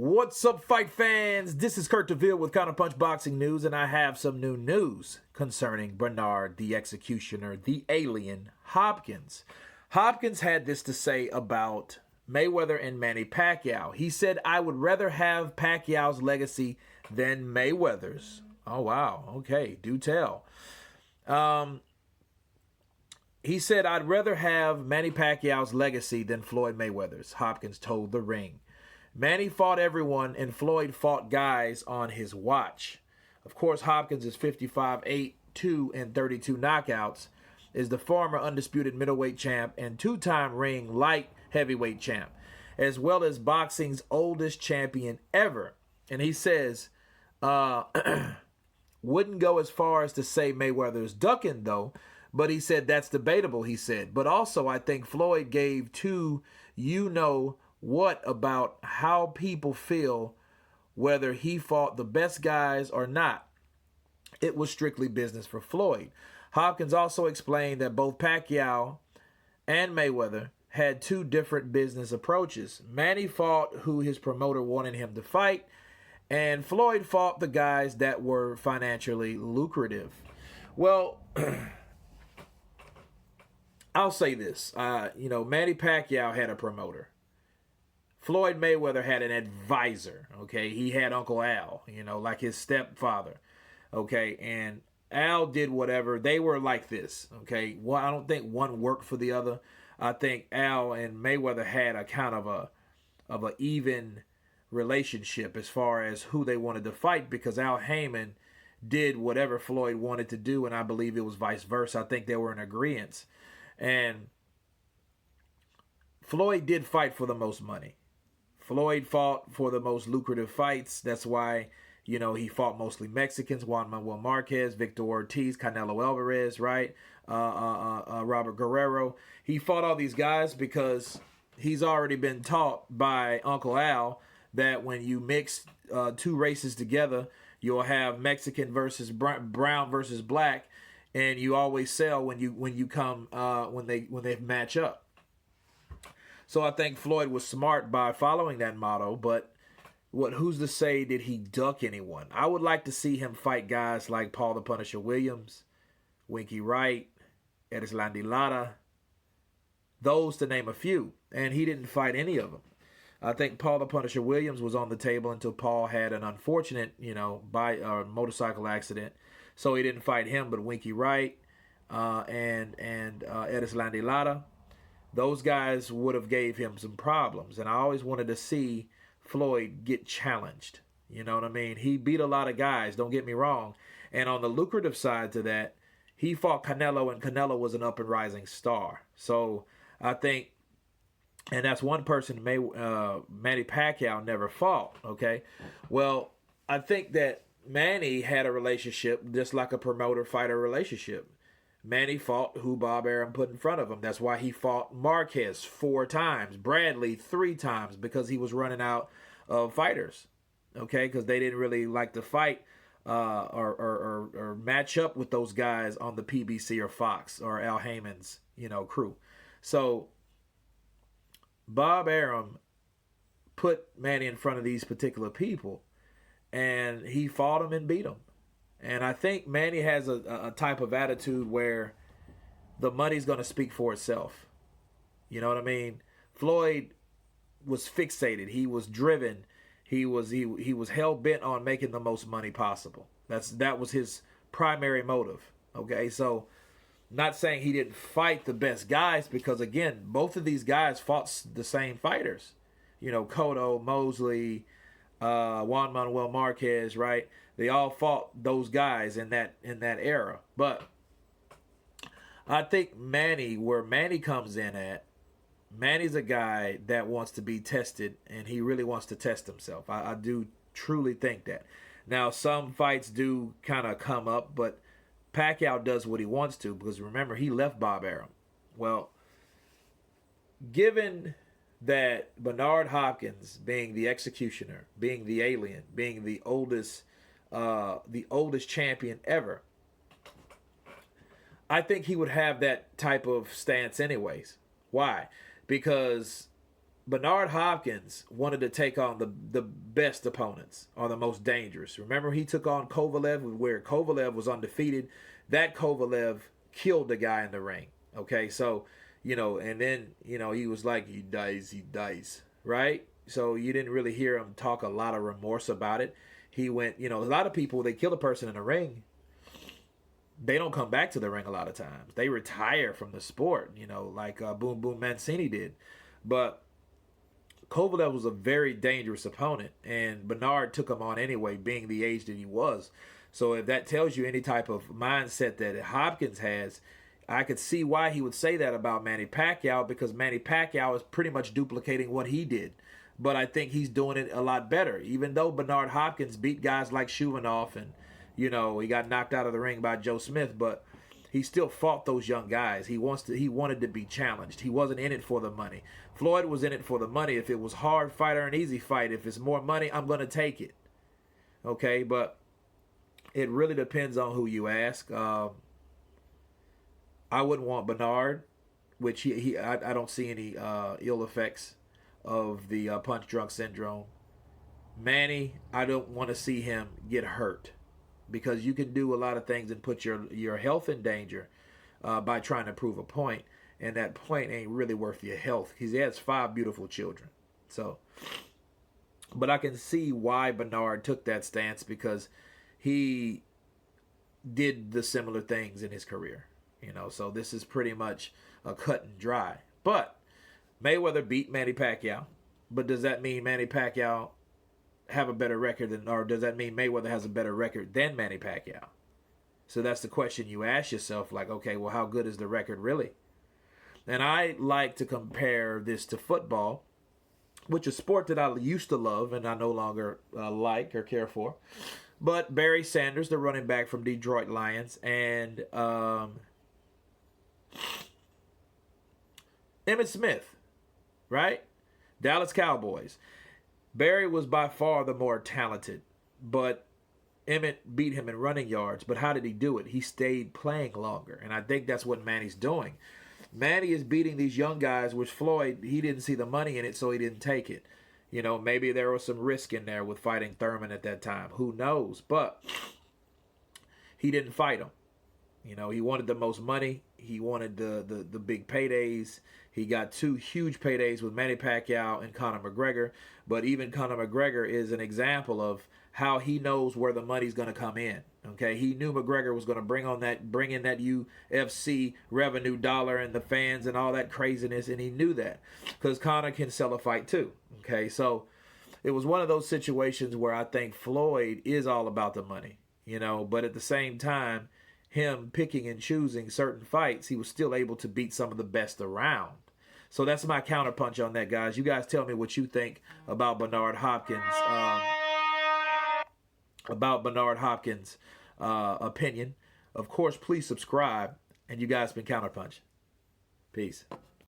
What's up, fight fans? This is Kurt DeVille with Counterpunch Boxing News, and I have some new news concerning Bernard the Executioner, the Alien, Hopkins. Hopkins had this to say about Mayweather and Manny Pacquiao. He said, "I would rather have Pacquiao's legacy than Mayweather's." Oh, wow. Okay, do tell. He said, "I'd rather have Manny Pacquiao's legacy than Floyd Mayweather's," Hopkins told The Ring. Manny fought everyone, and Floyd fought guys on his watch. Of course, Hopkins is 55, 8, 2, and 32 knockouts, is the former undisputed middleweight champ and two-time ring light heavyweight champ, as well as boxing's oldest champion ever. And he says, wouldn't go as far as to say Mayweather's ducking, though, but he said that's debatable, he said. But also, I think Floyd gave two, what about how people feel whether he fought the best guys or not. It was strictly business for Floyd. Hopkins also explained that both Pacquiao and Mayweather had two different business approaches. Manny fought who his promoter wanted him to fight, and Floyd fought the guys that were financially lucrative. Well, I'll say this. Manny Pacquiao had a promoter. Floyd Mayweather had an advisor, okay? He had Uncle Al, like his stepfather, okay? And Al did whatever. They were like this, okay? Well, I don't think one worked for the other. I think Al and Mayweather had a kind of a even relationship as far as who they wanted to fight, because Al Heyman did whatever Floyd wanted to do, and I believe it was vice versa. I think they were in agreement. And Floyd did fight for the most money. Floyd fought for the most lucrative fights. That's why, he fought mostly Mexicans: Juan Manuel Marquez, Victor Ortiz, Canelo Alvarez, right? Robert Guerrero. He fought all these guys because he's already been taught by Uncle Al that when you mix two races together, you'll have Mexican versus brown versus black, and you always sell when they match up. So I think Floyd was smart by following that motto, but who's to say did he duck anyone? I would like to see him fight guys like Paul the Punisher Williams, Winky Wright, Erislandy Lara, those to name a few, and he didn't fight any of them. I think Paul the Punisher Williams was on the table until Paul had an unfortunate, motorcycle accident, so he didn't fight him. But Winky Wright and Erislandy Lara, those guys would have gave him some problems. And I always wanted to see Floyd get challenged. You know what I mean? He beat a lot of guys, don't get me wrong. And on the lucrative side to that, he fought Canelo, and Canelo was an up and rising star. So I think, and that's one person Manny Pacquiao never fought, okay? Well, I think that Manny had a relationship just like a promoter-fighter relationship. Manny fought who Bob Arum put in front of him. That's why he fought Marquez 4 times, Bradley 3 times, because he was running out of fighters, okay? Because they didn't really like to fight or match up with those guys on the PBC or Fox or Al Heyman's, crew. So Bob Arum put Manny in front of these particular people, and he fought him and beat him. And I think Manny has a type of attitude where the money's going to speak for itself. You know what I mean? Floyd was fixated. He was driven. He was hell bent on making the most money possible. That was his primary motive. Okay, so not saying he didn't fight the best guys, because again, both of these guys fought the same fighters. Cotto, Mosley, Juan Manuel Marquez, right? They all fought those guys in that era. But I think where Manny comes in at, Manny's a guy that wants to be tested, and he really wants to test himself. I do truly think that. Now, some fights do kind of come up, but Pacquiao does what he wants to, because remember, he left Bob Arum. Well, given that Bernard Hopkins, being the executioner, being the alien, being the oldest champion ever, I think he would have that type of stance anyways. Why? Because Bernard Hopkins wanted to take on the best opponents or the most dangerous. Remember, he took on Kovalev, where Kovalev was undefeated. That Kovalev killed the guy in the ring. Okay, so, and then, he was like, he dies, right? So you didn't really hear him talk a lot of remorse about it. He went, a lot of people, they kill a person in the ring, they don't come back to the ring a lot of times. They retire from the sport, like Boom Boom Mancini did. But Kovalev was a very dangerous opponent, and Bernard took him on anyway, being the age that he was. So if that tells you any type of mindset that Hopkins has, I could see why he would say that about Manny Pacquiao, because Manny Pacquiao is pretty much duplicating what he did. But I think he's doing it a lot better. Even though Bernard Hopkins beat guys like Shuvanoff and, he got knocked out of the ring by Joe Smith, but he still fought those young guys. He wanted to be challenged. He wasn't in it for the money. Floyd was in it for the money. If it was hard fight or an easy fight, if it's more money, I'm going to take it. Okay, but it really depends on who you ask. I wouldn't want Bernard, which I don't see any ill effects of the punch drunk syndrome. Manny, I don't want to see him get hurt, because you can do a lot of things and put your health in danger by trying to prove a point, and that point ain't really worth your health. He has 5 beautiful children. So, but I can see why Bernard took that stance, because he did the similar things in his career. So this is pretty much a cut and dry. But Mayweather beat Manny Pacquiao. But does that mean Manny Pacquiao have a better record than, or does that mean Mayweather has a better record than Manny Pacquiao? So that's the question you ask yourself, like, okay, well, how good is the record really? And I like to compare this to football, which is a sport that I used to love and I no longer like or care for. But Barry Sanders, the running back from Detroit Lions, and Emmitt Smith, right? Dallas Cowboys. Barry was by far the more talented, but Emmitt beat him in running yards. But how did he do it? He stayed playing longer, and I think that's what Manny's doing. Manny is beating these young guys, which Floyd, he didn't see the money in it, so he didn't take it. Maybe there was some risk in there with fighting Thurman at that time. Who knows? But he didn't fight him. He wanted the most money. He wanted the big paydays. He got 2 huge paydays with Manny Pacquiao and Conor McGregor. But even Conor McGregor is an example of how he knows where the money's going to come in. Okay, he knew McGregor was going to bring in that UFC revenue dollar and the fans and all that craziness, and he knew that because Conor can sell a fight too. Okay, so it was one of those situations where I think Floyd is all about the money, but at the same time, him picking and choosing certain fights, he was still able to beat some of the best around. So that's my counterpunch on that, guys. You guys tell me what you think about Bernard Hopkins. Opinion. Of course, please subscribe. And you guys been Counterpunch. Peace.